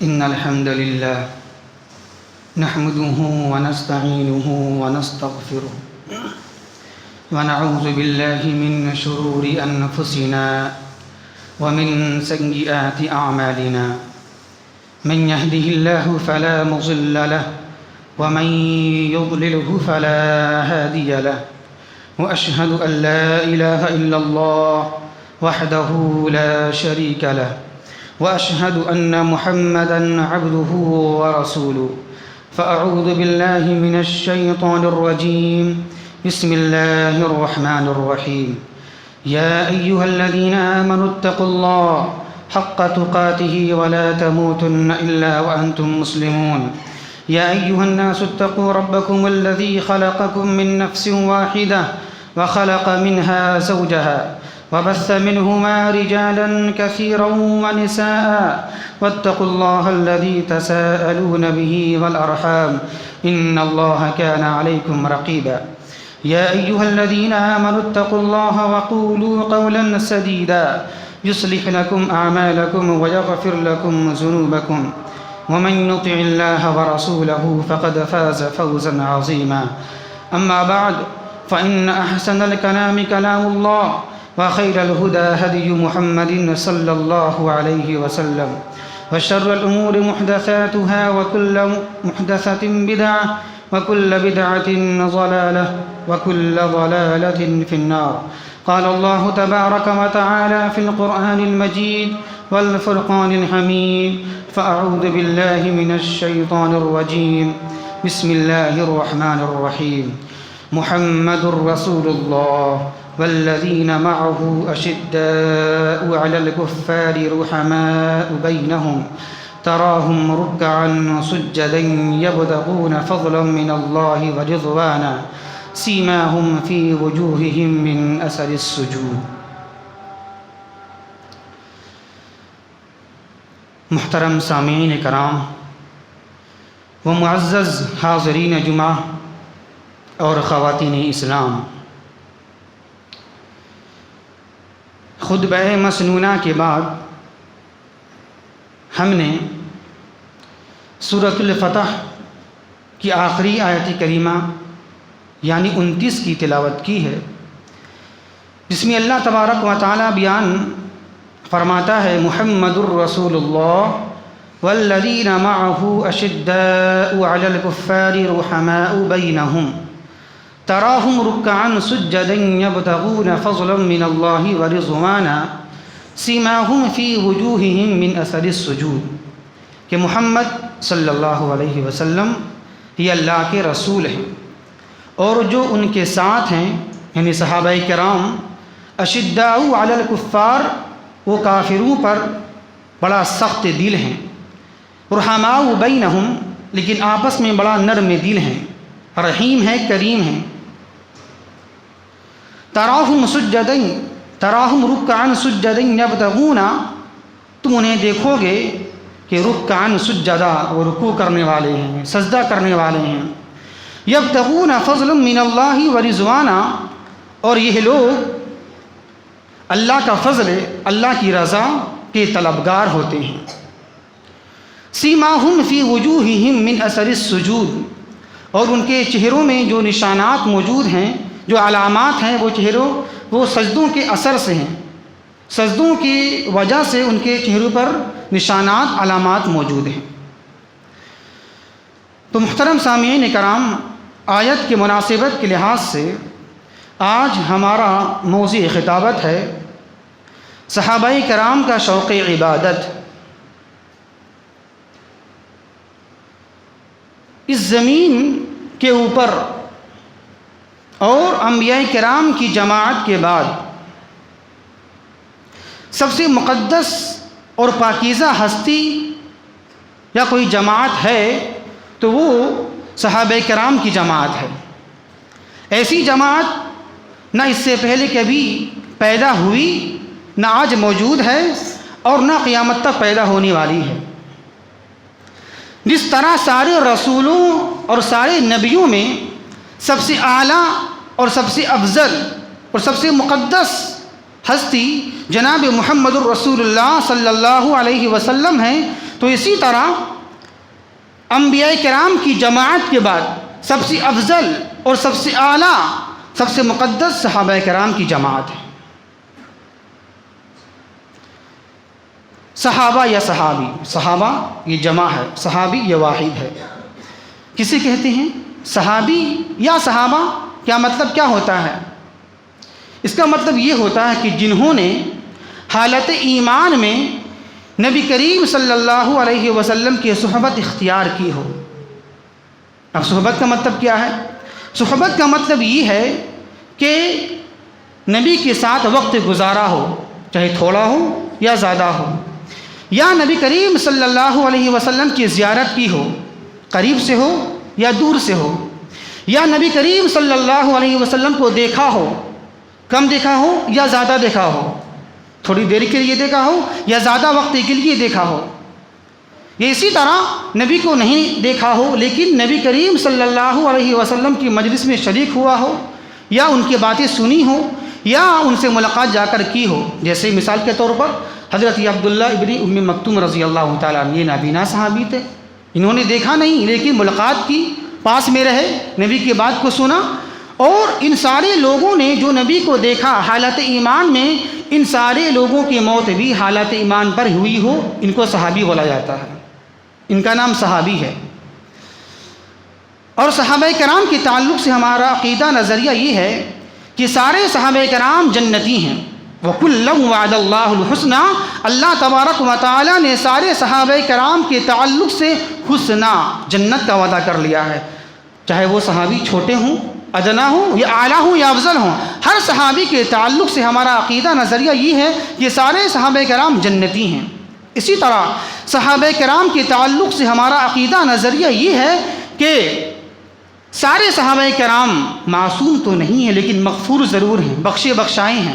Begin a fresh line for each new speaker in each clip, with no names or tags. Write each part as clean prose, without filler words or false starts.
إن الحمد لله نحمده ونستعينه ونستغفره ونعوذ بالله من شرور أنفسنا ومن سيئات أعمالنا من يهده الله فلا مضل له ومن يضلله فلا هادي له وأشهد أن لا إله إلا الله وحده لا شريك له وأشهد أن محمدًا عبده ورسوله فأعوذ بالله من الشيطان الرجيم بسم الله الرحمن الرحيم يا أيها الذين آمنوا اتقوا الله حق تقاته ولا تموتن إلا وأنتم مسلمون يا أيها الناس اتقوا ربكم الذي خلقكم من نفس واحدة وخلق منها زوجها وبث منهما رجالا كثيرا ونساء واتقوا الله الذي تساءلون به والأرحام إن الله كان عليكم رقيبا يا أيها الذين آمنوا اتقوا الله وقولوا قولا سديدا يصلح لكم أعمالكم ويغفر لكم ذنوبكم ومن يطع الله ورسوله فقد فاز فوزا عظيما أما بعد فإن أحسن الكلام كلام الله وخير الهدى هدي محمد صلى الله عليه وسلم وشر الأمور محدثاتها وكل محدثة بدعة وكل بدعة ضلالة وكل ضلالة في النار قال الله تبارك وتعالى في القرآن المجيد والفرقان الحميد فأعوذ بالله من الشيطان الرجيم بسم الله الرحمن الرحيم محمد رسول الله والذين معه أشداء على الكفار رحماء بينهم تراهم ركعا سجدا يبتغون فضلا من الله ورضوانا سيماهم في وجوههم من أثر السجود. محترم سامعین کرام و معزز حاضرین جمعہ اور خواتین اسلام، خطبہ مسنونہ کے بعد ہم نے سورۃ الفتح کی آخری آیت کریمہ یعنی 29 کی تلاوت کی ہے، جس میں اللہ تبارک و تعالی بیان فرماتا ہے محمد الرسول اللہ والذین معہ اشداء علی الکفار رحماء بینہم تراہم رکعا سجدا یبتغون فضلا من اللہ ورضوانا سیماہم فی وجوہہم من اثر السجود، کہ محمد صلی اللہ علیہ وسلم یہ اللہ کے رسول ہیں اور جو ان کے ساتھ ہیں یعنی صحابہ کرام، اشداء علی الکفار وہ کافروں پر بڑا سخت دل ہیں، رحماء بینہم لیکن آپس میں بڑا نرم دل ہیں، رحیم ہے، کریم ہیں، تراہم سجدا تراہم رکعا سجدا یبتغون، تم انہیں دیکھو گے کہ رکعا سجدا وہ رکوع کرنے والے ہیں، سجدہ کرنے والے ہیں، یبتغون فضلا من اللہ ورضوانا، اور یہ لوگ اللہ کا فضل، اللہ کی رضا کے طلبگار ہوتے ہیں، سیماہم فی وجوہہم من اثر السجود، اور ان کے چہروں میں جو نشانات موجود ہیں، جو علامات ہیں، وہ چہروں وہ سجدوں کے اثر سے ہیں، سجدوں کی وجہ سے ان کے چہروں پر نشانات علامات موجود ہیں۔ تو محترم سامعین کرام، آیت کے مناسبت کے لحاظ سے آج ہمارا موضوع خطابت ہے صحابہ کرام کا شوق عبادت۔ اس زمین کے اوپر اور انبیاء کرام کی جماعت کے بعد سب سے مقدس اور پاکیزہ ہستی یا کوئی جماعت ہے تو وہ صحابہ کرام کی جماعت ہے۔ ایسی جماعت نہ اس سے پہلے کبھی پیدا ہوئی، نہ آج موجود ہے اور نہ قیامت تک پیدا ہونے والی ہے۔ جس طرح سارے رسولوں اور سارے نبیوں میں سب سے اعلیٰ اور سب سے افضل اور سب سے مقدس ہستی جناب محمد الرسول اللہ صلی اللہ علیہ وسلم ہیں، تو اسی طرح انبیاء کرام کی جماعت کے بعد سب سے افضل اور سب سے اعلیٰ، سب سے مقدس صحابہ کرام کی جماعت ہے۔ صحابہ یا صحابی، صحابہ یہ جمع ہے، صحابی یہ واحد ہے۔ کسے کہتے ہیں صحابی یا صحابہ؟ کیا مطلب کیا ہوتا ہے؟ اس کا مطلب یہ ہوتا ہے کہ جنہوں نے حالت ایمان میں نبی کریم صلی اللہ علیہ وسلم کی صحبت اختیار کی ہو۔ اب صحبت کا مطلب کیا ہے؟ صحبت کا مطلب یہ ہے کہ نبی کے ساتھ وقت گزارا ہو، چاہے تھوڑا ہو یا زیادہ ہو، یا نبی کریم صلی اللہ علیہ وسلم کی زیارت کی ہو، قریب سے ہو یا دور سے ہو، یا نبی کریم صلی اللہ علیہ وسلم کو دیکھا ہو، کم دیکھا ہو یا زیادہ دیکھا ہو، تھوڑی دیر کے لیے دیکھا ہو یا زیادہ وقت کے لیے دیکھا ہو، یہ اسی طرح نبی کو نہیں دیکھا ہو لیکن نبی کریم صلی اللہ علیہ وسلم کی مجلس میں شریک ہوا ہو، یا ان کی باتیں سنی ہو، یا ان سے ملاقات جا کر کی ہو۔ جیسے مثال کے طور پر حضرت عبداللہ ابن ام مکتوم رضی اللہ تعالیٰ عنہ، یہ نابینا صحابی تھے، انہوں نے دیکھا نہیں لیکن ملاقات کی، پاس میں رہے، نبی کی بات کو سنا، اور ان سارے لوگوں نے جو نبی کو دیکھا حالت ایمان میں، ان سارے لوگوں کی موت بھی حالت ایمان پر ہوئی ہو، ان کو صحابی بولا جاتا ہے، ان کا نام صحابی ہے۔ اور صحابہ کرام کے تعلق سے ہمارا عقیدہ نظریہ یہ ہے کہ سارے صحابہ کرام جنتی ہیں، وَكُلًّا وَعَدَ اللَّهُ الْحُسْنَى، اللہ تبارک و تعالیٰ نے سارے صحابہ کرام کے تعلق سے حسنہ، جنت کا وعدہ کر لیا ہے، چاہے وہ صحابی چھوٹے ہوں، ادنا ہوں، یا اعلیٰ ہوں یا افضل ہوں، ہر صحابی کے تعلق سے ہمارا عقیدہ نظریہ یہ ہے کہ سارے صحابہ کرام جنتی ہیں۔ اسی طرح صحابہ کرام کے تعلق سے ہمارا عقیدہ نظریہ یہ ہے کہ سارے صحابہ کرام معصوم تو نہیں ہیں لیکن مغفور ضرور ہیں، بخشے بخشائے ہیں۔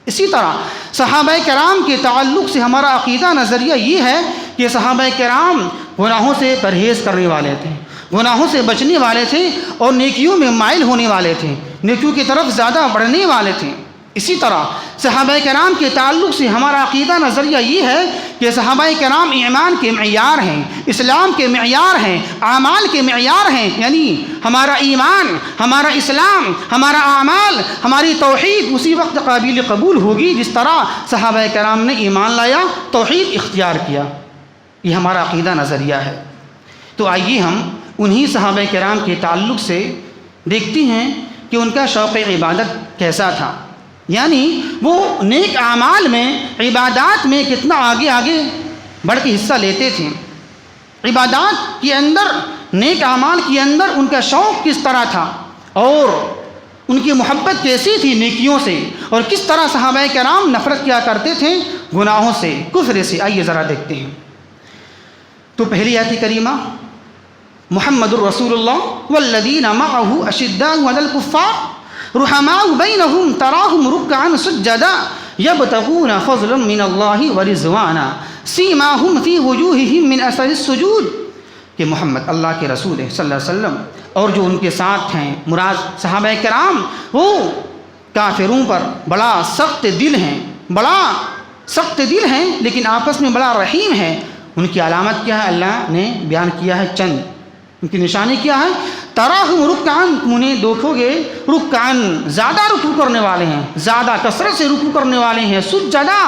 اسی طرح صحابہ کرام کے تعلق سے ہمارا عقیدہ نظریہ یہ ہے کہ صحابہ کرام گناہوں سے پرہیز کرنے والے تھے، گناہوں سے بچنے والے تھے، اور نیکیوں میں مائل ہونے والے تھے، نیکیوں کی طرف زیادہ بڑھنے والے تھے۔ اسی طرح صحابہ کرام کے تعلق سے ہمارا عقیدہ نظریہ یہ ہے کہ صحابہ کرام ایمان کے معیار ہیں، اسلام کے معیار ہیں، اعمال کے معیار ہیں، یعنی ہمارا ایمان، ہمارا اسلام، ہمارا اعمال، ہماری توحید اسی وقت قابل قبول ہوگی جس طرح صحابہ کرام نے ایمان لایا، توحید اختیار کیا۔ یہ ہمارا عقیدہ نظریہ ہے۔ تو آئیے ہم انہی صحابہ کرام کے تعلق سے دیکھتے ہیں کہ ان کا شوق عبادت کیسا تھا، یعنی وہ نیک اعمال میں، عبادات میں کتنا آگے آگے بڑھ کے حصہ لیتے تھے، عبادات کے اندر، نیک اعمال کے اندر ان کا شوق کس طرح تھا، اور ان کی محبت کیسی تھی نیکیوں سے، اور کس طرح صحابہ کرام نفرت کیا کرتے تھے گناہوں سے، کفر سے۔ آئیے ذرا دیکھتے ہیں۔ تو پہلی آیت کریمہ، محمد الرسول اللہ والذین معه اشداء علی الکفار رحماء بینہم تراہم رکعا سجدا یبتغون فضلا من اللہ ورضوانا سیماہم فی وجوہہم من اثر السجود، کہ محمد اللہ کے رسول صلی اللہ علیہ وسلم اور جو ان کے ساتھ ہیں، مراد صحابہ کرام، وہ کافروں پر بڑا سخت دل ہیں، بڑا سخت دل ہیں لیکن آپس میں بڑا رحیم ہے۔ ان کی علامت کیا ہے؟ اللہ نے بیان کیا ہے چند، ان کی نشانی کیا ہے؟ تراہم رکعن، انہیں دیکھو گے رکعن، زیادہ رکوع کرنے والے ہیں، زیادہ کثرت سے رکوع کرنے والے ہیں، سجدہ،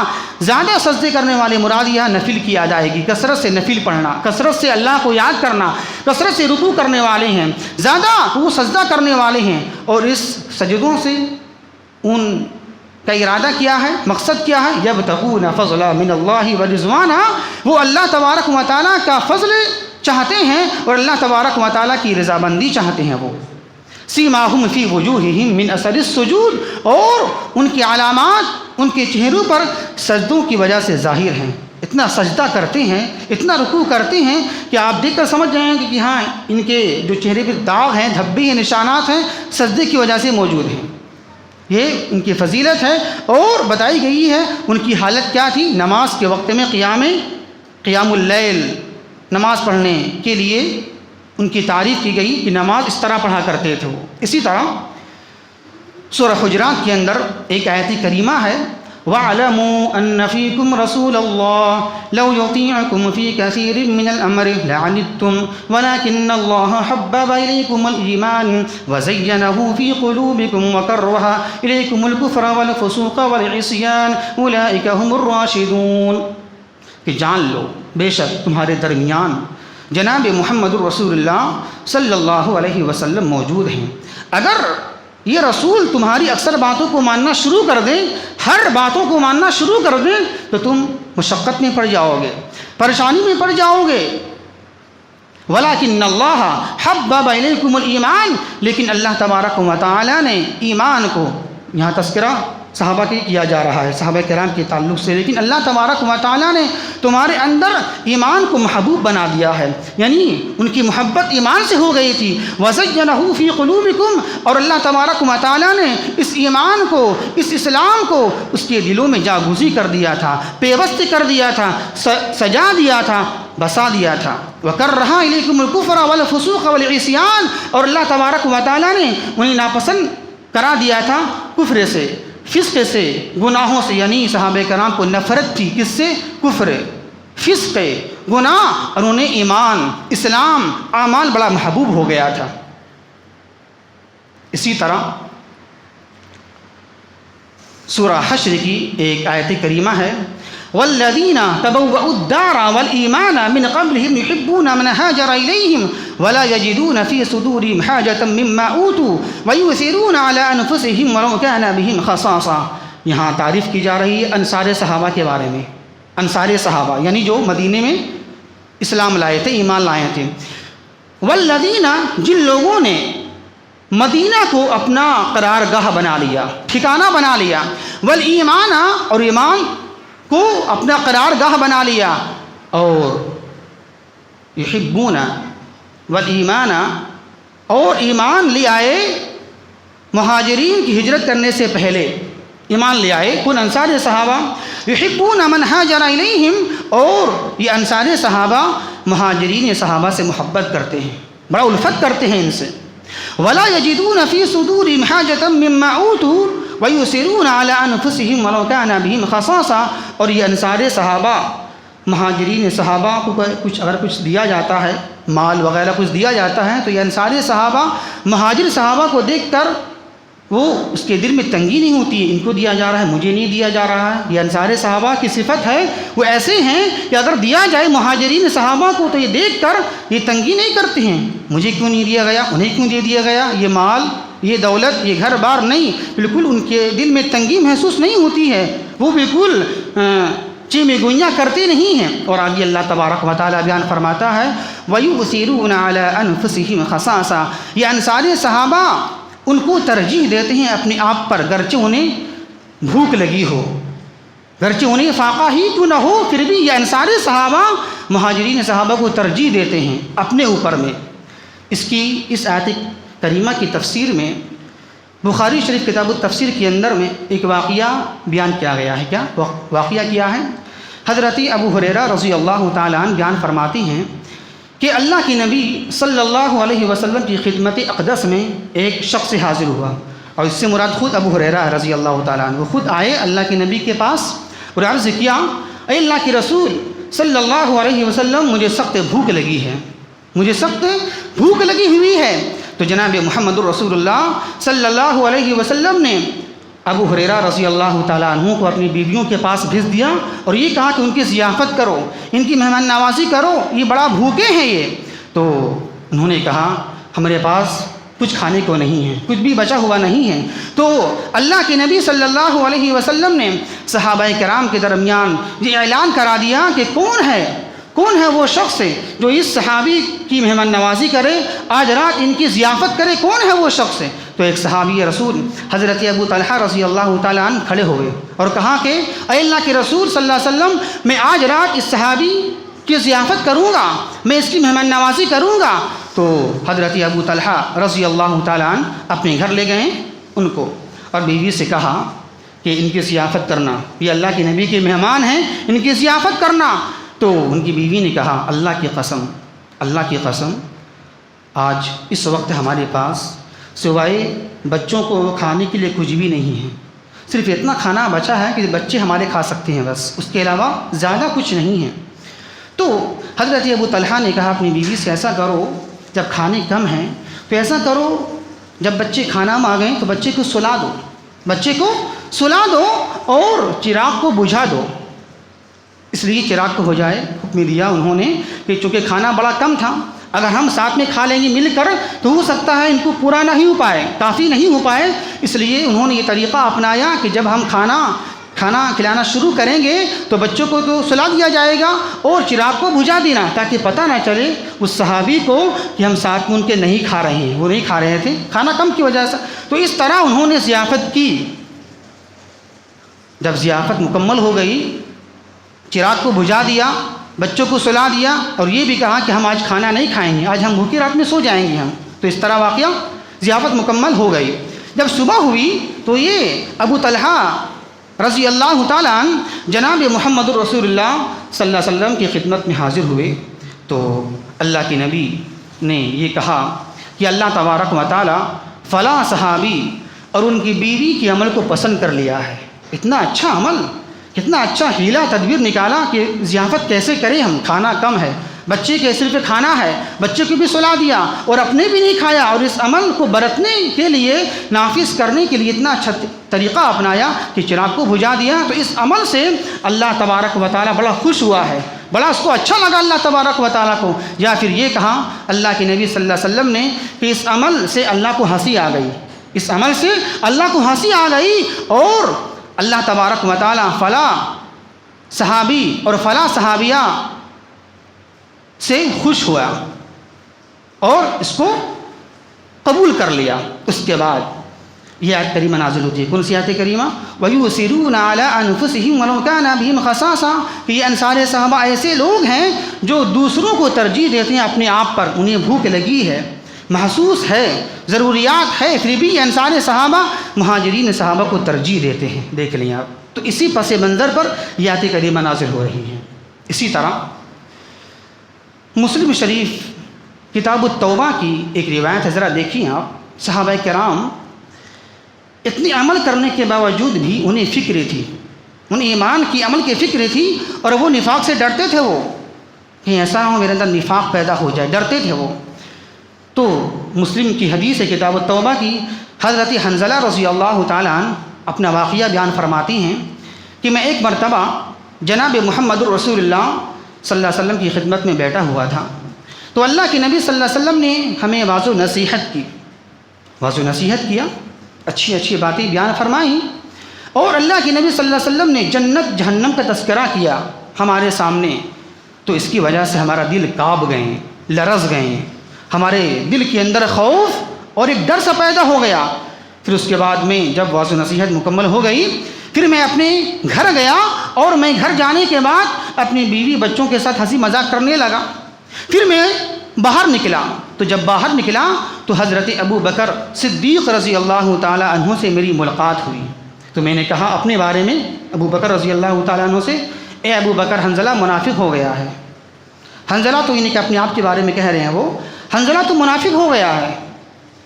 زیادہ سجدے کرنے والے، مراد یہاں نفل کی ادائیگی، کثرت سے نفل پڑھنا، کثرت سے اللہ کو یاد کرنا، کثرت سے رکوع کرنے والے ہیں، زیادہ وہ سجدہ کرنے والے ہیں۔ اور اس سجدوں سے ان کا ارادہ کیا ہے، مقصد کیا ہے؟ یبتغون فضلا من اللہ ورضوانا، وہ اللہ تبارک و تعالیٰ کا فضل چاہتے ہیں اور اللہ تبارک و تعالیٰ کی رضامندی چاہتے ہیں۔ وہ سیماہم فی وجوہہم من اثر السجود، اور ان کی علامات ان کے چہروں پر سجدوں کی وجہ سے ظاہر ہیں، اتنا سجدہ کرتے ہیں، اتنا رکوع کرتے ہیں کہ آپ دیکھ کر سمجھ جائیں گے کہ ہاں ان کے جو چہرے پہ داغ ہیں، دھبے ہیں، نشانات ہیں، سجدے کی وجہ سے موجود ہیں۔ یہ ان کی فضیلت ہے، اور بتائی گئی ہے ان کی حالت کیا تھی۔ نماز کے وقت میں قیام اللیل، نماز پڑھنے کے لیے ان کی تعریف کی گئی کہ نماز اس طرح پڑھا کرتے تھے وہ۔ اسی طرح سورہ حجرات کے اندر ایک آیت کریمہ ہے، وَاعْلَمُوا أَنَّ فِيكُمْ رَسُولَ اللَّهِ لَوْ يُطِيعُكُمْ فِي كَثِيرٍ مِّنَ الْأَمْرِ لَعَنِتُّمْ وَلَكِنَّ اللَّهَ حَبَّبَ إِلَيْكُمُ الْإِيمَانَ وَزَيَّنَهُ فِي قُلُوبِكُمْ وَكَرَّهَ إِلَيْكُمُ الْكُفْرَ وَالْفُسُوقَ وَالْعِصْيَانَ أُولَٰئِكَ هُمُ الرَّاشِدُونَ کہ جان لو بے شک تمہارے درمیان جناب محمد الرسول اللہ صلی اللہ علیہ وسلم موجود ہیں. اگر یہ رسول تمہاری اکثر باتوں کو ماننا شروع کر دیں، ہر باتوں کو ماننا شروع کر دیں، تو تم مشقت میں پڑ جاؤ گے، پریشانی میں پڑ جاؤ گے. وَلَكِنَّ اللَّهَ حَبَّبَ إِلَيْكُمُ الْإِيمَانَ، لیکن اللہ تبارک و تعالیٰ نے ایمان کو، یہاں تذکرہ صحابہ کی کیا جا رہا ہے، صحابہ کرام کے تعلق سے، لیکن اللہ تبارک و تعالیٰ نے تمہارے اندر ایمان کو محبوب بنا دیا ہے، یعنی ان کی محبت ایمان سے ہو گئی تھی. وَزَيَّنَهُ فِي قُلُوبِكُمْ، اور اللہ تبارک و تعالیٰ نے اس ایمان کو، اس اسلام کو اس کے دلوں میں جاگوزی کر دیا تھا، پیوست کر دیا تھا، سجا دیا تھا، بسا دیا تھا. وَكَرَّهَ إِلَيْكُمُ الْكُفْرَ وَالْفُسُوقَ وَالْعِصْيَانَ، اور اللہ تبارک و تعالیٰ نے انہیں ناپسند کرا دیا تھا کفر سے، فسق سے، گناہوں سے، یعنی صحابہ کرام کو نفرت تھی کس سے؟ کفر، فسق، گناہ، اور انہیں ایمان، اسلام، اعمال بڑا محبوب ہو گیا تھا. اسی طرح سورہ حشر کی ایک آیت کریمہ ہے، والذین تبوؤوا الدار والایمان من قبلهم يحبون من هاجر الیہم ولا یجدون فی صدورهم حاجة مما اوتوا ویؤثرون علی انفسهم ولو کان بهم خصاصہ. یہاں تعریف کی جا رہی ہے انصار صحابہ کے بارے میں. انصار صحابہ یعنی جو مدینے میں اسلام لائے تھے، ایمان لائے تھے. والذین، جن لوگوں نے مدینہ کو اپنا قرار گاہ بنا لیا، ٹھکانہ بنا لیا، والایمان، اور ایمان کو اپنا قرار گاہ بنا لیا، اور یحبون والایمان، اور ایمان لے آئے مہاجرین کی ہجرت کرنے سے پہلے، ایمان لے آئے کون؟ انصار صحابہ. یحبون من ہاجر الیہم، اور یہ انصار صحابہ مہاجرین صحابہ سے محبت کرتے ہیں، بڑا الفت کرتے ہیں ان سے. ولا یجدون فی صدورہم حاجة مما اوتوا ویؤثرون علی انفسہم ولو کان بہم خصاصہ. اور یہ انصار صحابہ مہاجرین صحابہ کو اگر کچھ دیا جاتا ہے، مال وغیرہ کچھ دیا جاتا ہے، تو یہ انصار صحابہ مہاجر صحابہ کو دیکھ کر وہ اس کے دل میں تنگی نہیں ہوتی ہے، ان کو دیا جا رہا ہے مجھے نہیں دیا جا رہا ہے. یہ انصار صحابہ کی صفت ہے، وہ ایسے ہیں کہ اگر دیا جائے مہاجرین صحابہ کو تو یہ دیکھ کر یہ تنگی نہیں کرتے ہیں، مجھے کیوں نہیں دیا گیا، انہیں کیوں دے دیا گیا، یہ مال، یہ دولت، یہ گھر بار نہیں، بالکل ان کے دل میں تنگی محسوس نہیں ہوتی ہے، وہ بالکل چیمے گوئیاں کرتے نہیں ہیں. اور آگے اللہ تبارک و تعالیٰ بیان فرماتا ہے وَيُؤْثِرُونَ عَلَىٰ أَنفُسِهِمْ خَصَاصًا، یہ انصار صحابہ ان کو ترجیح دیتے ہیں اپنے آپ پر، گرچہ انہیں بھوک لگی ہو، گرچہ انہیں فاقہ ہی کیوں نہ ہو، پھر بھی یہ انصار صحابہ مہاجرین صحابہ کو ترجیح دیتے ہیں اپنے اوپر میں. اس آیت کریمہ کی تفسیر میں بخاری شریف کتاب التفسیر کے اندر میں ایک واقعہ بیان کیا گیا ہے. کیا واقعہ کیا ہے؟ حضرت ابو ہریرہ رضی اللہ تعالیٰ عنہ بیان فرماتے ہیں کہ اللہ کے نبی صلی اللہ علیہ وسلم کی خدمت اقدس میں ایک شخص حاضر ہوا، اور اس سے مراد خود ابو ہریرہ رضی اللہ تعالیٰ عنہ. وہ خود آئے اللہ کے نبی کے پاس اور عرض کیا، اے اللہ کے رسول صلی اللہ علیہ وسلم، مجھے سخت بھوک لگی ہے، مجھے سخت بھوک لگی ہوئی ہے. تو جناب محمد الرسول اللہ صلی اللہ علیہ وسلم نے ابو ہریرہ رضی اللہ تعالیٰ عنہ کو اپنی بیویوں کے پاس بھیج دیا اور یہ کہا کہ ان کی ضیافت کرو، ان کی مہمان نوازی کرو، یہ بڑا بھوکے ہیں یہ. تو انہوں نے کہا ہمارے پاس کچھ کھانے کو نہیں ہے، کچھ بھی بچا ہوا نہیں ہے. تو اللہ کے نبی صلی اللہ علیہ وسلم نے صحابہ کرام کے درمیان یہ اعلان کرا دیا کہ کون ہے وہ شخص جو اس صحابی کی مہمان نوازی کرے، آج رات ان کی ضیافت کرے، کون ہے وہ شخص؟ تو ایک صحابی رسول حضرت ابو طلحہ رضی اللہ تعالیٰ عنہ کھڑے ہوئے اور کہا کہ اے اللہ کے رسول صلی اللہ علیہ وسلم، میں آج رات اس صحابی کی ضیافت کروں گا، میں اس کی مہمان نوازی کروں گا. تو حضرت ابو طلحہ رضی اللہ تعالیٰ عنہ اپنے گھر لے گئے ان کو اور بیوی سے کہا کہ ان کی ضیافت کرنا، یہ اللہ کے نبی کے مہمان ہیں، ان کی ضیافت کرنا. تو ان کی بیوی نے کہا اللہ کی قسم آج اس وقت ہمارے پاس سوائے بچوں کو کھانے کے لیے کچھ بھی نہیں ہے، صرف اتنا کھانا بچا ہے کہ بچے ہمارے کھا سکتے ہیں، بس اس کے علاوہ زیادہ کچھ نہیں ہے۔ تو حضرت ابو طلحہ نے کہا اپنی بیوی سے ایسا کرو، جب کھانے کم ہیں تو ایسا کرو جب بچے کھانا مانگیں تو بچے کو سلا دو، بچے کو سلا دو اور چراغ کو بجھا دو، اس لیے چراغ کو ہو جائے۔ حکم دیا انہوں نے کہ چونکہ کھانا بڑا کم تھا، اگر ہم ساتھ میں کھا لیں گے مل کر تو ہو سکتا ہے ان کو پورا نہیں ہو پائے، کافی نہیں ہو پائے، اس لیے انہوں نے یہ طریقہ اپنایا کہ جب ہم کھانا کھلانا شروع کریں گے تو بچوں کو تو سلا دیا جائے گا اور چراغ کو بجھا دینا، تاکہ پتہ نہ چلے اس صحابی کو کہ ہم ساتھ میں ان کے نہیں کھا رہے ہیں، وہ نہیں کھا رہے تھے کھانا کم کی وجہ سے۔ تو اس طرح انہوں نے ضیافت کی۔ جب ضیافت مکمل ہو گئی، چراغ کو بجھا دیا، بچوں کو سلا دیا اور یہ بھی کہا کہ ہم آج کھانا نہیں کھائیں گے، آج ہم بھوکی رات میں سو جائیں گے ہم، تو اس طرح واقعہ ضیافت مکمل ہو گئی۔ جب صبح ہوئی تو یہ ابو طلحہ رضی اللہ تعالیٰ عنہ جناب محمد رسول اللہ صلی اللہ علیہ وسلم کی خدمت میں حاضر ہوئے تو اللہ کے نبی نے یہ کہا کہ اللہ تبارک و تعالیٰ فلاں صحابی اور ان کی بیوی کے عمل کو پسند کر لیا ہے۔ اتنا اچھا عمل، کتنا اچھا حیلہ تدبیر نکالا کہ ضیافت کیسے کریں ہم، کھانا کم ہے، بچے کے صرف کھانا ہے، بچے کو بھی سلا دیا اور اپنے بھی نہیں کھایا، اور اس عمل کو برتنے کے لیے، نافذ کرنے کے لیے اتنا اچھا طریقہ اپنایا کہ چراغ کو بجھا دیا۔ تو اس عمل سے اللہ تبارک و تعالیٰ بڑا خوش ہوا ہے، بڑا اس کو اچھا لگا اللہ تبارک و تعالیٰ کو۔ یا پھر یہ کہا اللہ کے نبی صلی اللہ علیہ وسلم نے کہ اس عمل سے اللہ کو ہنسی آ گئی، اس عمل سے اللہ کو ہنسی آ گئی اور اللہ تبارک و تعالیٰ فلاں صحابی اور فلاں صحابیہ سے خوش ہوا اور اس کو قبول کر لیا۔ اس کے بعد یہ آیت کریمہ نازل ہوتی ہے، کون سی آیت کریمہ؟ وَيُؤْثِرُونَ عَلَىٰ أَنفُسِهِمْ وَلَوْ كَانَ بِهِمْ خَصَاصَةٌ کہ یہ انصار صحابہ ایسے لوگ ہیں جو دوسروں کو ترجیح دیتے ہیں اپنے آپ پر، انہیں بھوک لگی ہے، محسوس ہے، ضروریات ہے، پھر بھی انصار صحابہ مہاجرین صحابہ کو ترجیح دیتے ہیں۔ دیکھ لیں آپ، تو اسی پس منظر پر یہ آیت کریمہ نازل ہو رہی ہیں۔ اسی طرح مسلم شریف کتاب التوبہ کی ایک روایت ہے، ذرا دیکھیے آپ، صحابہ کرام اتنے عمل کرنے کے باوجود بھی انہیں فکر تھی، انہیں ایمان کی عمل کی فکر تھی اور وہ نفاق سے ڈرتے تھے، وہ کہیں ایسا ہو میرے اندر نفاق پیدا ہو جائے، ڈرتے تھے وہ۔ تو مسلم کی حدیث ہے کتاب التوبہ کی، حضرت حنظلہ رضی اللہ تعالیٰ عنہ اپنا واقعہ بیان فرماتی ہیں کہ میں ایک مرتبہ جناب محمد رسول اللہ صلی اللہ علیہ وسلم کی خدمت میں بیٹھا ہوا تھا، تو اللہ کے نبی صلی اللہ علیہ وسلم نے ہمیں واضح و نصیحت کی، واضح و نصیحت کیا، اچھی اچھی باتیں بیان فرمائیں، اور اللہ کے نبی صلی اللہ علیہ وسلم نے جنت جہنم کا تذکرہ کیا ہمارے سامنے، تو اس کی وجہ سے ہمارا دل کانپ گئے، لرز گئے، ہمارے دل کے اندر خوف اور ایک ڈر سا پیدا ہو گیا۔ پھر اس کے بعد میں جب واضح و نصیحت مکمل ہو گئی، پھر میں اپنے گھر گیا اور میں گھر جانے کے بعد اپنی بیوی بچوں کے ساتھ ہنسی مذاق کرنے لگا۔ پھر میں باہر نکلا، تو جب باہر نکلا تو حضرت ابو بکر صدیق رضی اللہ تعالیٰ عنہ سے میری ملاقات ہوئی، تو میں نے کہا اپنے بارے میں ابو بکر رضی اللہ تعالیٰ عنہ سے، اے ابو بکر حنظلہ منافق ہو گیا ہے۔ حنظلہ تو انہیں کہ اپنے آپ کے بارے میں کہہ رہے ہیں، وہ حنظلہ تو منافق ہو گیا ہے۔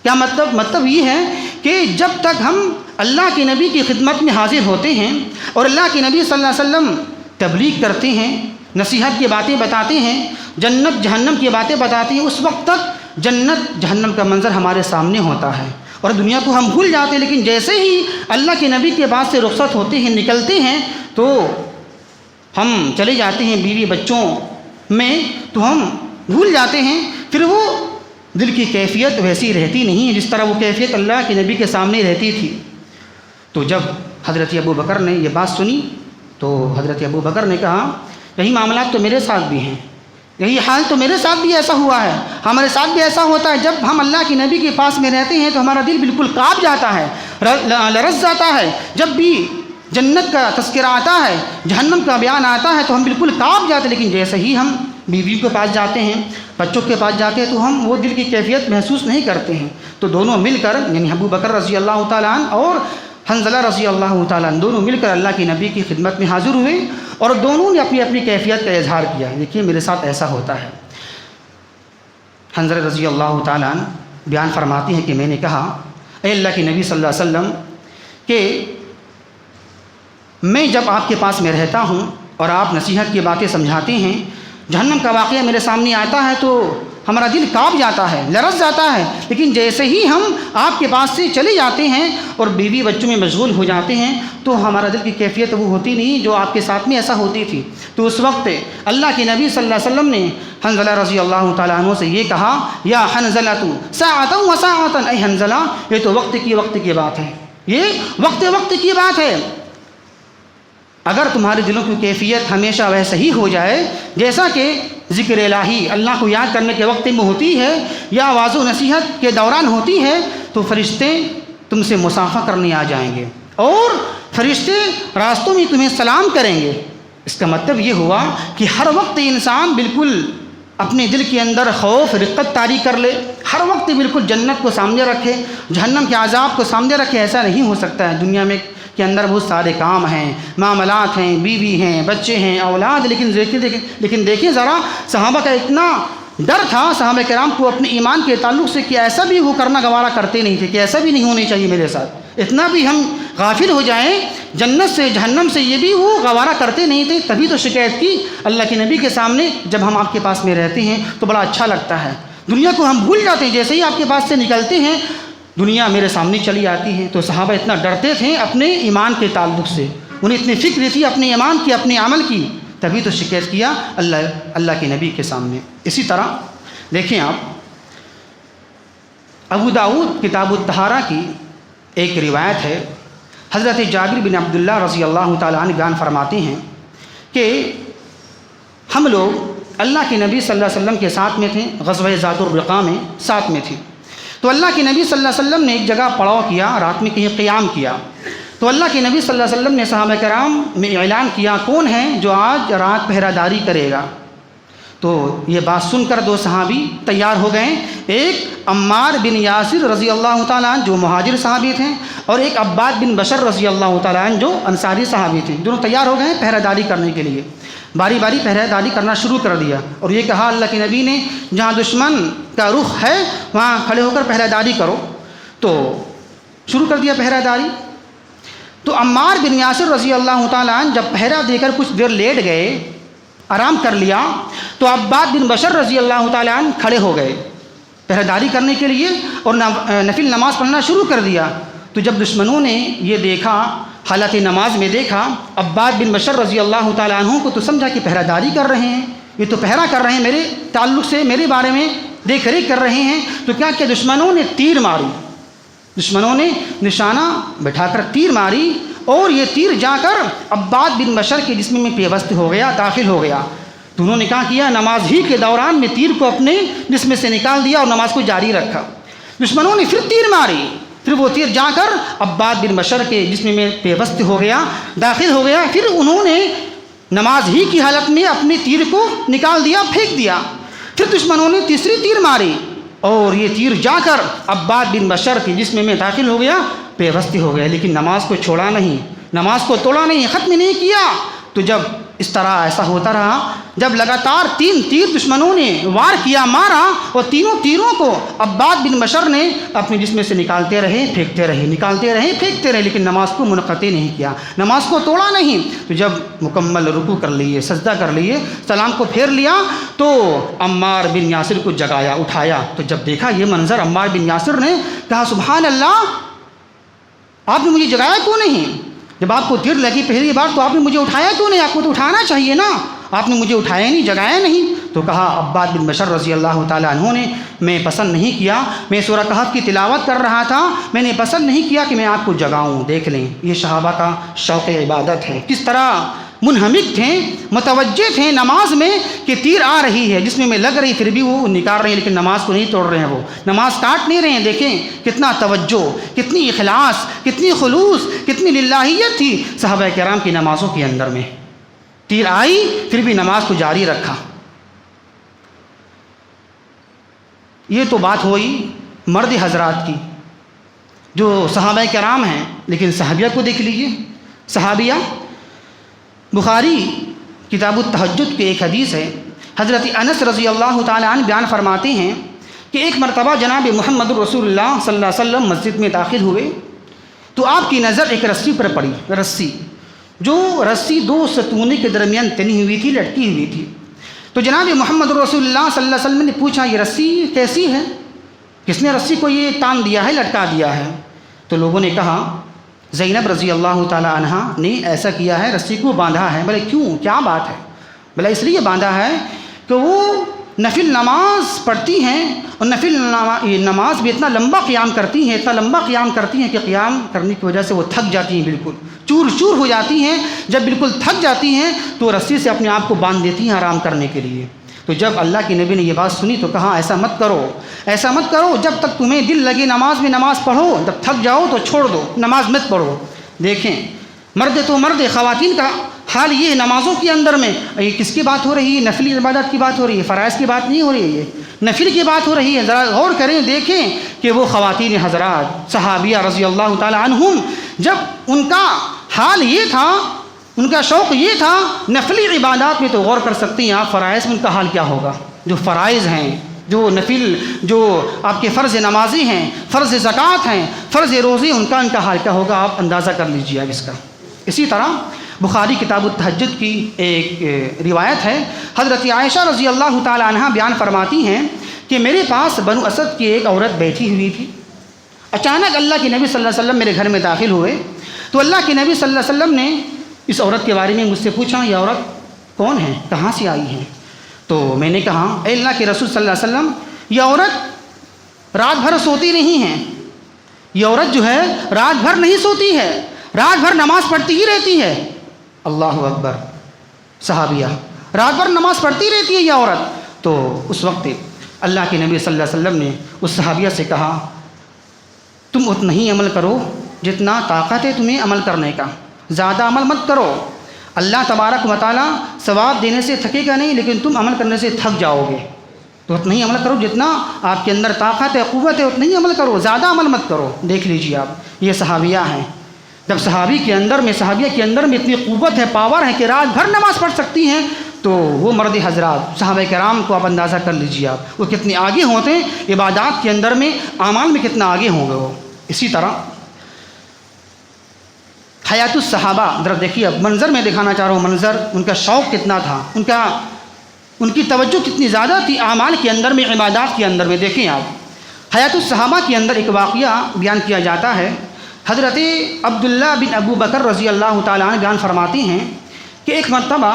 کیا مطلب یہ ہے کہ جب تک ہم اللہ کے نبی کی خدمت میں حاضر ہوتے ہیں اور اللہ کے نبی صلی اللہ علیہ وسلم تبلیغ کرتے ہیں، نصیحت کی باتیں بتاتے ہیں، جنت جہنم کی باتیں بتاتے ہیں، اس وقت تک جنت جہنم کا منظر ہمارے سامنے ہوتا ہے اور دنیا کو ہم بھول جاتے ہیں، لیکن جیسے ہی اللہ کے نبی کے بعد سے رخصت ہوتے ہیں، نکلتے ہیں، تو ہم چلے جاتے ہیں بیوی بچوں میں، تو ہم بھول جاتے ہیں، پھر وہ دل کی کیفیت ویسی رہتی نہیں ہے جس طرح وہ کیفیت اللہ کے نبی کے سامنے رہتی تھی۔ تو جب حضرت ابو بکر نے یہ بات سنی تو حضرت ابو بکر نے کہا یہی معاملات تو میرے ساتھ بھی ہیں، یہی حال تو میرے ساتھ بھی ایسا ہوا ہے، ہمارے ساتھ بھی ایسا ہوتا ہے، جب ہم اللہ کے نبی کے پاس میں رہتے ہیں تو ہمارا دل بالکل کانپ جاتا ہے، لرز جاتا ہے، جب بھی جنت کا تذکرہ آتا ہے، جہنم کا بیان آتا ہے تو ہم بالکل کانپ جاتے ہیں، لیکن جیسے ہی ہم بیوی کے پاس جاتے ہیں، بچوں کے پاس جاتے ہیں، تو ہم وہ دل کی کیفیت محسوس نہیں کرتے ہیں۔ تو دونوں مل کر، یعنی ابو بکر رضی اللہ تعالیٰ عنہ اور حنظلہ رضی اللہ تعالیٰ عنہ، دونوں مل کر اللہ کے نبی کی خدمت میں حاضر ہوئے اور دونوں نے اپنی اپنی کیفیت کا اظہار کیا، دیکھیے میرے ساتھ ایسا ہوتا ہے۔ حنظلہ رضی اللہ تعالیٰ عنہ بیان فرماتی ہیں کہ میں نے کہا اے اللہ کے نبی صلی اللہ علیہ وسلم کہ میں جب آپ کے پاس میں رہتا ہوں اور آپ نصیحت کی باتیں سمجھاتے ہیں، جہنم کا واقعہ میرے سامنے آتا ہے تو ہمارا دل کانپ جاتا ہے، لرز جاتا ہے، لیکن جیسے ہی ہم آپ کے پاس سے چلے جاتے ہیں اور بیوی بچوں میں مشغول ہو جاتے ہیں تو ہمارا دل کی کیفیت وہ ہوتی نہیں جو آپ کے ساتھ میں ایسا ہوتی تھی۔ تو اس وقت اللہ کے نبی صلی اللہ علیہ وسلم نے حنظلہ رضی اللہ تعالیٰ عنہ سے یہ کہا، یا حنظلہ تو ساعۃ و ساعۃ، اے حنظلہ یہ تو وقت کی بات ہے، یہ وقت کی بات ہے۔ اگر تمہارے دلوں کی کیفیت ہمیشہ ویسے ہی ہو جائے جیسا کہ ذکر الہی اللہ کو یاد کرنے کے وقت میں ہوتی ہے یا آواز و نصیحت کے دوران ہوتی ہے، تو فرشتے تم سے مصافحہ کرنے آ جائیں گے اور فرشتے راستوں میں تمہیں سلام کریں گے۔ اس کا مطلب یہ ہوا کہ ہر وقت انسان بالکل اپنے دل کے اندر خوف رقت طاری کر لے، ہر وقت بالکل جنت کو سامنے رکھے، جہنم کے عذاب کو سامنے رکھے، ایسا نہیں ہو سکتا ہے۔ دنیا میں کے اندر بہت سارے کام ہیں، معاملات ہیں، بیوی ہیں، بچے ہیں، اولاد، لیکن دیکھیں ذرا صحابہ کا اتنا ڈر تھا صحابہ کرام کو اپنے ایمان کے تعلق سے کہ ایسا بھی وہ کرنا گوارا کرتے نہیں تھے کہ ایسا بھی نہیں ہونی چاہیے میرے ساتھ، اتنا بھی ہم غافل ہو جائیں جنت سے جہنم سے، یہ بھی وہ گوارا کرتے نہیں تھے۔ تبھی تو شکایت کی اللہ کے نبی کے سامنے، جب ہم آپ کے پاس میں رہتے ہیں تو بڑا اچھا لگتا ہے، دنیا کو ہم بھول جاتے ہیں، جیسے ہی آپ کے پاس سے نکلتے ہیں دنیا میرے سامنے چلی آتی ہے۔ تو صحابہ اتنا ڈرتے تھے اپنے ایمان کے تعلق سے، انہیں اتنی فکر تھی اپنے ایمان کی، اپنے عمل کی، تبھی تو شکایت کیا اللہ کے نبی کے سامنے۔ اسی طرح دیکھیں آپ ابو داؤد کتاب الطہارہ کی ایک روایت ہے، حضرت جابر بن عبداللہ رضی اللہ تعالیٰ عنہ بیان فرماتے ہیں کہ ہم لوگ اللہ کے نبی صلی اللہ علیہ وسلم کے ساتھ میں تھے، غزوہ ذات الرقاع میں ساتھ میں تھے۔ تو اللہ کے نبی صلی اللہ علیہ وسلم نے ایک جگہ پڑاؤ کیا، رات میں کہیں قیام کیا، تو اللہ کے نبی صلی اللہ علیہ وسلم نے صحابہ کرام میں اعلان کیا، کون ہے جو آج رات پہرہ داری کرے گا؟ تو یہ بات سن کر دو صحابی تیار ہو گئے، ایک عمار بن یاسر رضی اللہ تعالیٰ عنہ جو مہاجر صحابی تھے، اور ایک عباد بن بشر رضی اللہ تعالیٰ عنہ جو انصاری صحابی تھے، دونوں تیار ہو گئے پہرہ داری کرنے کے لیے۔ باری باری پہرہ داری کرنا شروع کر دیا اور یہ کہا اللہ کے نبی نے جہاں دشمن کا رخ ہے وہاں کھڑے ہو کر پہرہ داری کرو، تو شروع کر دیا پہرہ داری۔ تو عمار بن یاسر رضی اللہ تعالیٰ عنہ جب پہرہ دے کر کچھ دیر لیٹ گئے، آرام کر لیا، تو عباد بن بشر رضی اللہ تعالیٰ عنہ کھڑے ہو گئے پہرہ داری کرنے کے لیے اور نفل نماز پڑھنا شروع کر دیا۔ تو جب دشمنوں نے یہ دیکھا، حالت نماز میں دیکھا عباد بن بشر رضی اللہ تعالیٰ عنہ کو، تو سمجھا کہ پہرہ داری کر رہے ہیں، یہ تو پہرہ کر رہے ہیں میرے تعلق سے، میرے بارے میں دیکھ ریکھ کر رہے ہیں۔ تو کیا کہ دشمنوں نے تیر ماری، دشمنوں نے نشانہ بٹھا کر تیر ماری، اور یہ تیر جا کر عباد بن بشر کے جسم میں پیوست ہو گیا، داخل ہو گیا۔ تو انہوں نے کیا کیا، نماز ہی کے دوران میں تیر کو اپنے جسم سے نکال دیا اور نماز کو جاری رکھا۔ دشمنوں نے پھر تیر ماری، پھر وہ تیر جا کر عباد بن بشر کے جسم میں پیوست ہو گیا، داخل ہو گیا۔ پھر انہوں نے نماز ہی کی حالت میں اپنے تیر کو نکال دیا، پھینک دیا۔ پھر دشمنوں نے تیسری تیر ماری اور یہ تیر جا کر عباد بن بشر کے جسم میں داخل ہو گیا، پیوست ہو گیا، لیکن نماز کو چھوڑا نہیں، نماز کو توڑا نہیں، ختم نہیں کیا۔ تو جب اس طرح ایسا ہوتا رہا، جب لگاتار 3 تیر دشمنوں نے وار کیا، مارا، اور تینوں تیروں کو عباد بن بشر نے اپنے جسم سے نکالتے رہے، پھینکتے رہے، نکالتے رہے، پھینکتے رہے، لیکن نماز کو منقطع نہیں کیا، نماز کو توڑا نہیں۔ تو جب مکمل رکوع کر لیے، سجدہ کر لیے، سلام کو پھیر لیا، تو عمار بن یاسر کو جگایا، اٹھایا۔ تو جب دیکھا یہ منظر، عمار بن یاسر نے کہا سبحان اللہ، آپ نے مجھے جگایا کیوں نہیں؟ جب آپ کو تیر لگی پہلی بار تو آپ نے مجھے اٹھایا کیوں نہیں؟ آپ کو تو اٹھانا چاہیے نا، آپ نے مجھے اٹھایا نہیں، جگایا نہیں۔ تو کہا عباد بن بشر رضی اللہ تعالیٰ عنہ نے، میں پسند نہیں کیا، میں سورہ کہف کی تلاوت کر رہا تھا، میں نے پسند نہیں کیا کہ میں آپ کو جگاؤں۔ دیکھ لیں یہ صحابہ کا شوق عبادت ہے، کس طرح منہمک تھے، متوجہ تھے نماز میں کہ تیر آ رہی ہے، جسم میں لگ رہی، پھر بھی وہ نکال رہے ہیں، لیکن نماز کو نہیں توڑ رہے ہیں، وہ نماز کاٹ نہیں رہے ہیں۔ دیکھیں کتنا توجہ، کتنی اخلاص، کتنی خلوص، کتنی للہیت تھی صحابہ کرام کی نمازوں کے اندر میں۔ تیر آئی پھر بھی نماز کو جاری رکھا۔ یہ تو بات ہوئی مرد حضرات کی جو صحابہ کرام ہیں، لیکن صحابیہ کو دیکھ لیجیے۔ صحابیہ بخاری کتاب التہجد کی ایک حدیث ہے، حضرت انس رضی اللہ تعالیٰ عنہ بیان فرماتے ہیں کہ ایک مرتبہ جناب محمد رسول اللہ صلی اللہ علیہ وسلم مسجد میں داخل ہوئے تو آپ کی نظر ایک رسی پر پڑی، رسی جو رسی دو ستونے کے درمیان تنی ہوئی تھی، لٹکی ہوئی تھی۔ تو جناب محمد رسول اللہ صلی اللہ علیہ وسلم نے پوچھا یہ رسی کیسی ہے؟ کس نے رسی کو یہ تان دیا ہے، لٹکا دیا ہے؟ تو لوگوں نے کہا زینب رضی اللہ تعالی عنہا نے ایسا کیا ہے، رسی کو باندھا ہے۔ بولے کیوں، کیا بات ہے؟ بلا اس لیے باندھا ہے کہ وہ نفل نماز پڑھتی ہیں، اور نفل نماز بھی اتنا لمبا قیام کرتی ہیں، اتنا لمبا قیام کرتی ہیں کہ قیام کرنے کی وجہ سے وہ تھک جاتی ہیں، بالکل چور چور ہو جاتی ہیں۔ جب بالکل تھک جاتی ہیں تو رسی سے اپنے آپ کو باندھ دیتی ہیں آرام کرنے کے لیے۔ تو جب اللہ کے نبی نے یہ بات سنی تو کہا ایسا مت کرو، ایسا مت کرو، جب تک تمہیں دل لگے نماز میں نماز پڑھو، جب تھک جاؤ تو چھوڑ دو، نماز مت پڑھو۔ دیکھیں مرد تو مرد، خواتین کا حال یہ ہے نمازوں کے اندر میں۔ یہ کس کی بات ہو رہی ہے؟ نفلی عبادت کی بات ہو رہی ہے، فرائض کی بات نہیں ہو رہی ہے، یہ نفل کی بات ہو رہی ہے۔ ذرا غور کریں، دیکھیں کہ وہ خواتین حضرات صحابیہ رضی اللہ تعالی عنہم، جب ان کا حال یہ تھا، ان کا شوق یہ تھا نفلی عبادات میں، تو غور کر سکتی ہیں آپ فرائض میں ان کا حال کیا ہوگا۔ جو فرائض ہیں، جو نفل، جو آپ کے فرض نمازی ہیں، فرض زکوٰۃ ہیں، فرض روزے، ان کا حال کیا ہوگا، آپ اندازہ کر لیجیے اب اس کا۔ اسی طرح بخاری کتاب التہجد کی ایک روایت ہے، حضرت عائشہ رضی اللہ تعالی عنہا بیان فرماتی ہیں کہ میرے پاس بنو اسد کی ایک عورت بیٹھی ہوئی تھی۔ اچانک اللہ کے نبی صلی اللہ علیہ وسلم میرے گھر میں داخل ہوئے، تو اللہ کے نبی صلی اللہ علیہ وسلم نے اس عورت کے بارے میں مجھ سے پوچھا یہ عورت کون ہے، کہاں سے آئی ہے؟ تو میں نے کہا اے اللہ کے رسول صلی اللہ علیہ وسلم، یہ عورت رات بھر سوتی نہیں ہے، یہ عورت جو ہے رات بھر نہیں سوتی ہے، رات بھر نماز پڑھتی ہی رہتی ہے۔ اللہ اکبر، صحابیہ رات بھر نماز پڑھتی رہتی ہے یہ عورت۔ تو اس وقت اللہ کے نبی صلی اللہ علیہ وسلم نے اس صحابیہ سے کہا تم اتنا ہی عمل کرو جتنا طاقت ہے تمہیں عمل کرنے کا، زیادہ عمل مت کرو۔ اللہ تبارک و تعالیٰ ثواب دینے سے تھکے گا نہیں، لیکن تم عمل کرنے سے تھک جاؤ گے۔ تو اتنا ہی عمل کرو جتنا آپ کے اندر طاقت ہے، قوت ہے، اتنا ہی عمل کرو، زیادہ عمل مت کرو۔ دیکھ لیجیے آپ، یہ صحابیہ ہیں۔ جب صحابیہ کے اندر میں اتنی قوت ہے، پاور ہے کہ رات بھر نماز پڑھ سکتی ہیں، تو وہ مرد حضرات صحابہ کرام کو آپ اندازہ کر لیجیے آپ، وہ کتنے آگے ہوتے ہیں عبادات کے اندر میں، اعمال میں کتنا آگے ہوں گے وہ۔ اسی طرح حیات الصحابہ، ذرا دیکھیے اب منظر میں دکھانا چاہ رہا ہوں، منظر ان کا شوق کتنا تھا، ان کی توجہ کتنی زیادہ تھی اعمال کے اندر میں، عبادات کے اندر میں۔ دیکھیں آپ حیات الصحابہ کے اندر ایک واقعہ بیان کیا جاتا ہے۔ حضرت عبداللہ بن ابو بکر رضی اللہ تعالیٰ عنہ بیان فرماتی ہیں کہ ایک مرتبہ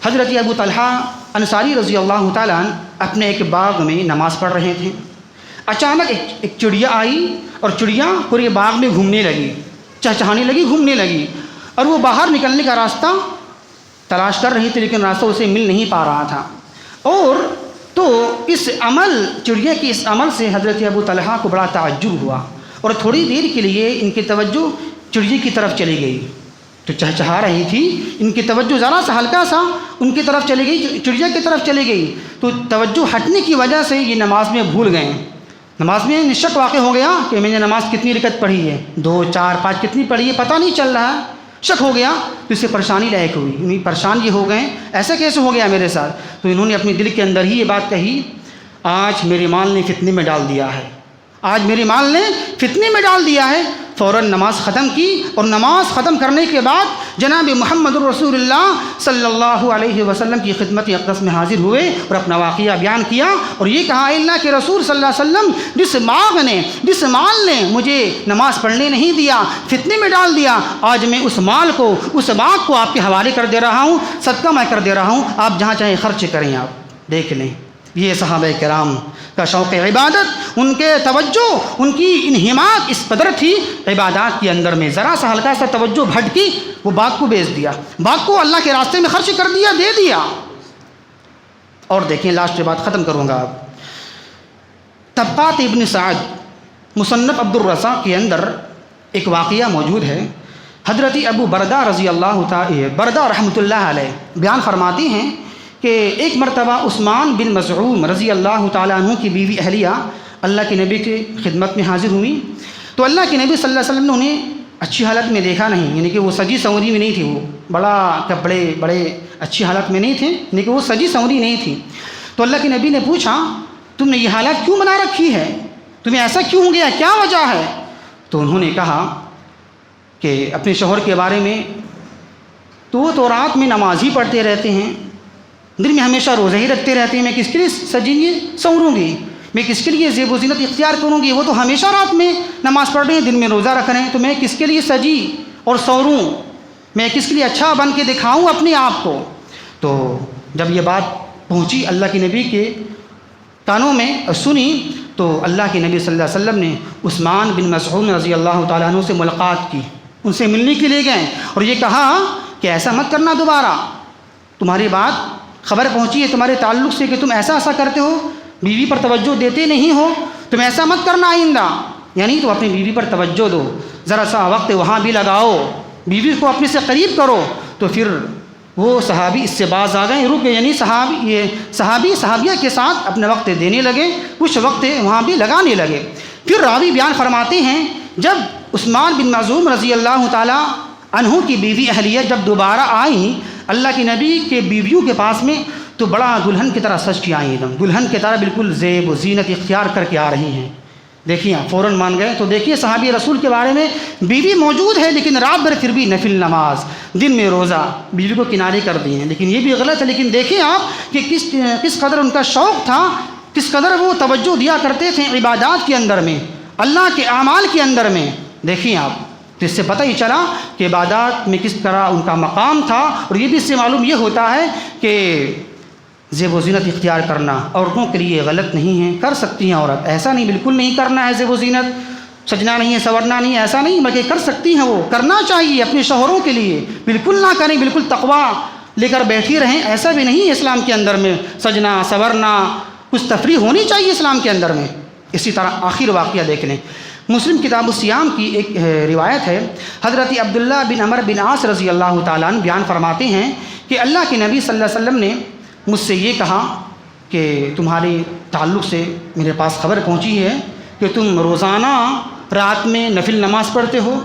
حضرت ابو طلحہ انصاری رضی اللہ تعالیٰ عنہ اپنے ایک باغ میں نماز پڑھ رہے تھے۔ اچانک ایک چڑیا آئی، اور چڑیا پورے باغ میں گھومنے لگی، چہچہانے لگی، گھومنے لگی، اور وہ باہر نکلنے کا راستہ تلاش کر رہی تھی، لیکن راستہ اسے مل نہیں پا رہا تھا۔ اور تو اس عمل، چڑیا کے اس عمل سے حضرت ابو طلحہ کو بڑا تعجب ہوا، اور تھوڑی دیر کے لیے ان کی توجہ چڑیا کی طرف چلی گئی۔ تو چہچہا رہی تھی، ان کی توجہ ذرا سا ہلکا سا ان کی طرف چلی گئی، چڑیا کی طرف چلی گئی، تو توجہ ہٹنے کی وجہ سے یہ نماز میں بھول گئے۔ نماز میں شک واقع ہو گیا کہ میں نے نماز کتنی رکعت پڑھی ہے، 2 4 5 کتنی پڑھی ہے، پتہ نہیں چل رہا ہے، شک ہو گیا، تو اسے پریشانی لاحق ہوئی، انہیں پریشان یہ ہو گئے ایسا کیسے ہو گیا میرے ساتھ۔ تو انہوں نے اپنے دل کے اندر ہی یہ بات کہی آج میرے مال نے فتنے میں ڈال دیا ہے، آج میرے مال نے فتنے میں ڈال دیا ہے۔ فوراً نماز ختم کی، اور نماز ختم کرنے کے بعد جناب محمد رسول اللہ صلی اللہ علیہ وسلم کی خدمت اقدس میں حاضر ہوئے اور اپنا واقعہ بیان کیا، اور یہ کہا اے اللہ کے رسول صلی اللہ علیہ وسلم، جس مال نے مجھے نماز پڑھنے نہیں دیا، فتنے میں ڈال دیا، آج میں اس مال کو، اس باغ کو آپ کے حوالے کر دے رہا ہوں، صدقہ میں کر دے رہا ہوں، آپ جہاں چاہیں خرچ کریں۔ آپ دیکھ لیں یہ صحابہ کرام کا شوق عبادت، ان کے توجہ، ان کی انہماک اس قدر تھی عبادات کے اندر میں، ذرا سا ہلکا سا توجہ بھٹکی، وہ باغ کو بیچ دیا، باغ کو اللہ کے راستے میں خرچ کر دیا، دے دیا۔ اور دیکھیں لاسٹ بات ختم کروں گا اب، طبقات ابن سعد مصنف عبد الرزاق کے اندر ایک واقعہ موجود ہے۔ حضرت ابو بردہ رضی اللہ تعالی بردہ رحمۃ اللہ علیہ بیان فرماتی ہیں کہ ایک مرتبہ عثمان بن مظعوم رضی اللہ تعالیٰ عنہ کی بیوی اہلیہ اللہ کے نبی کی خدمت میں حاضر ہوئی، تو اللہ کے نبی صلی اللہ علیہ وسلم نے انہیں اچھی حالت میں دیکھا نہیں، یعنی کہ وہ سجی سنوری میں نہیں تھی، وہ بڑا کپڑے بڑے اچھی حالت میں نہیں تھے، یعنی کہ وہ سجی سنوری نہیں تھی۔ تو اللہ کے نبی نے پوچھا تم نے یہ حالت کیوں بنا رکھی ہے، تمہیں ایسا کیوں ہو گیا، کیا وجہ ہے؟ تو انہوں نے کہا کہ اپنے شوہر کے بارے میں تو وہ تو رات میں نماز ہی پڑھتے رہتے ہیں، دن میں ہمیشہ روزہ ہی رکھتے رہتے ہیں، میں کس کے لیے سجیں گی سنوروں گی، میں کس کے لیے زیب و زینت اختیار کروں گی، وہ تو ہمیشہ رات میں نماز پڑھ رہے ہیں، دن میں روزہ رکھ رہے ہیں، تو میں کس کے لیے سجی اور سوروں، میں کس کے لیے اچھا بن کے دکھاؤں اپنے آپ کو۔ تو جب یہ بات پہنچی اللہ کے نبی کے کانوں میں سنی، تو اللہ کے نبی صلی اللہ علیہ وسلم نے عثمان بن مسعود رضی اللہ تعالیٰ عنہ سے ملاقات کی، ان سے ملنے کے لیے گئے اور یہ کہا کہ ایسا مت کرنا دوبارہ، تمہاری بات خبر پہنچی ہے تمہارے تعلق سے کہ تم ایسا کرتے ہو، بیوی پر توجہ دیتے نہیں ہو، تم ایسا مت کرنا آئندہ، یعنی تو اپنی بیوی پر توجہ دو، ذرا سا وقت وہاں بھی لگاؤ، بیوی کو اپنے سے قریب کرو۔ تو پھر وہ صحابی اس سے باز آ گئے، رک گئے، یعنی صحابیہ کے ساتھ اپنے وقت دینے لگے، کچھ وقت وہاں بھی لگانے لگے۔ پھر راوی بیان فرماتے ہیں جب عثمان بن مظعون رضی اللہ تعالیٰ عنہ کی بیوی اہلیہ جب دوبارہ آئیں اللہ کے نبی کے بیویوں کے پاس میں، تو بڑا دلہن کی طرح سج کے آئیں، ایک دم دلہن کی طرح بالکل زیب و زینت اختیار کر کے آ رہی ہیں۔ دیکھیے فوراً مان گئے۔ تو دیکھیے صحابی رسول کے بارے میں، بیوی موجود ہے لیکن رات بھر پھر بھی نفل نماز، دن میں روزہ، بیوی کو کنارے کر دیے ہیں، لیکن یہ بھی غلط ہے۔ لیکن دیکھیں آپ کہ کس قدر ان کا شوق تھا، کس قدر وہ توجہ دیا کرتے تھے عبادات کے اندر میں، اللہ کے اعمال کے اندر میں۔ دیکھیں آپ، تو اس سے پتہ ہی چلا کہ عبادات میں کس طرح ان کا مقام تھا، اور یہ بھی اس سے معلوم یہ ہوتا ہے کہ زیب و زینت اختیار کرنا عورتوں کے لیے غلط نہیں ہے، کر سکتی ہیں عورت، ایسا نہیں بالکل نہیں کرنا ہے، زیب و زینت سجنا نہیں ہے، سورنا نہیں ہے، ایسا نہیں، بلکہ کر سکتی ہیں، وہ کرنا چاہیے اپنے شوہروں کے لیے، بالکل نہ کریں، بالکل تقویٰ لے کر بیٹھی رہیں، ایسا بھی نہیں ہے اسلام کے اندر میں، سجنا سورنا کچھ تفریح ہونی چاہیے اسلام کے اندر میں۔ اسی طرح آخر واقعہ دیکھ لیں، مسلم کتاب الصیام کی ایک روایت ہے، حضرت عبداللہ بن عمر بن عاص رضی اللہ تعالیٰ عنہ بیان فرماتے ہیں کہ اللہ کے نبی صلی اللہ علیہ وسلم نے مجھ سے یہ کہا کہ تمہارے تعلق سے میرے پاس خبر پہنچی ہے کہ تم روزانہ رات میں نفل نماز پڑھتے ہو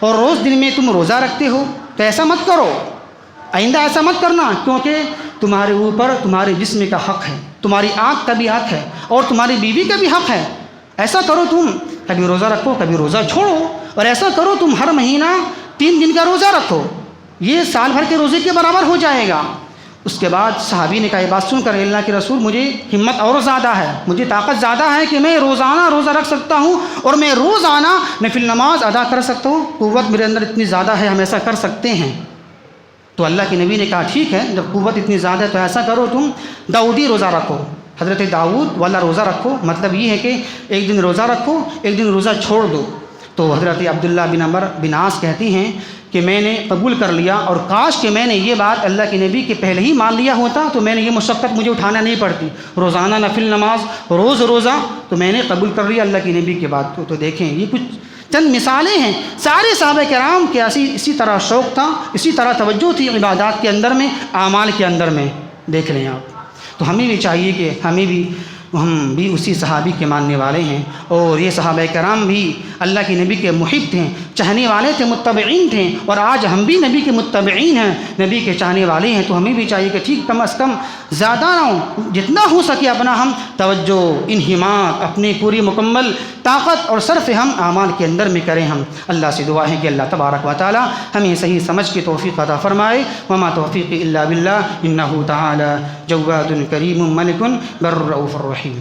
اور روز دن میں تم روزہ رکھتے ہو، تو ایسا مت کرو، آئندہ ایسا مت کرنا، کیونکہ تمہارے اوپر تمہارے جسم کا حق ہے، تمہاری آنکھ کا بھی حق ہے، اور تمہاری بیوی کا بھی حق ہے۔ ایسا کرو، تم کبھی روزہ رکھو کبھی روزہ چھوڑو، اور ایسا کرو تم ہر مہینہ 3 دن کا روزہ رکھو، یہ سال بھر کے روزے کے برابر ہو جائے گا۔ اس کے بعد صحابی نے کہا یہ بات سن کر اللہ کے رسول مجھے ہمت اور زیادہ ہے، مجھے طاقت زیادہ ہے کہ میں روزانہ روزہ رکھ سکتا ہوں اور میں روزانہ نفل نماز ادا کر سکتا ہوں، قوت میرے اندر اتنی زیادہ ہے، ہم ایسا کر سکتے ہیں۔ تو اللہ کے نبی نے کہا ٹھیک ہے، جب قوت اتنی زیادہ ہے تو ایسا کرو، تم داؤدی روزہ رکھو، حضرت داؤد والا روزہ رکھو، مطلب یہ ہے کہ ایک دن روزہ رکھو ایک دن روزہ چھوڑ دو۔ تو حضرت عبداللہ بن عمر بن عاص کہتی ہیں کہ میں نے قبول کر لیا، اور کاش کہ میں نے یہ بات اللہ کے نبی کے پہلے ہی مان لیا ہوتا تو میں نے یہ مشقت مجھے اٹھانا نہیں پڑتی، روزانہ نفل نماز، روز روزہ، تو میں نے قبول کر لیا اللہ کے نبی کے بات کو۔ تو دیکھیں یہ کچھ چند مثالیں ہیں، سارے صحابہ کرام کے اسی طرح شوق تھا، اسی طرح توجہ تھی عبادات کے اندر میں، اعمال کے اندر میں، دیکھ لیں آپ۔ تو ہمیں بھی چاہیے کہ ہم بھی اسی صحابی کے ماننے والے ہیں، اور یہ صحابہ کرام بھی اللہ کے نبی کے محب تھے، چاہنے والے تھے، متبعین تھے، اور آج ہم بھی نبی کے متبعین ہیں، نبی کے چاہنے والے ہیں۔ تو ہمیں بھی چاہیے کہ ٹھیک کم از کم زیادہ نہ ہو، جتنا ہو سکے اپنا ہم توجہ، انہماک، اپنی پوری مکمل طاقت اور صرف ہم اعمال کے اندر میں کریں۔ ہم اللہ سے دعا ہے کہ اللہ تبارک و تعالی ہمیں صحیح سمجھ کے توفیق عطا فرمائے۔ وما توفیقی الا باللہ انہ تعالی جواد کریم ملک بر رؤوف الرحیم۔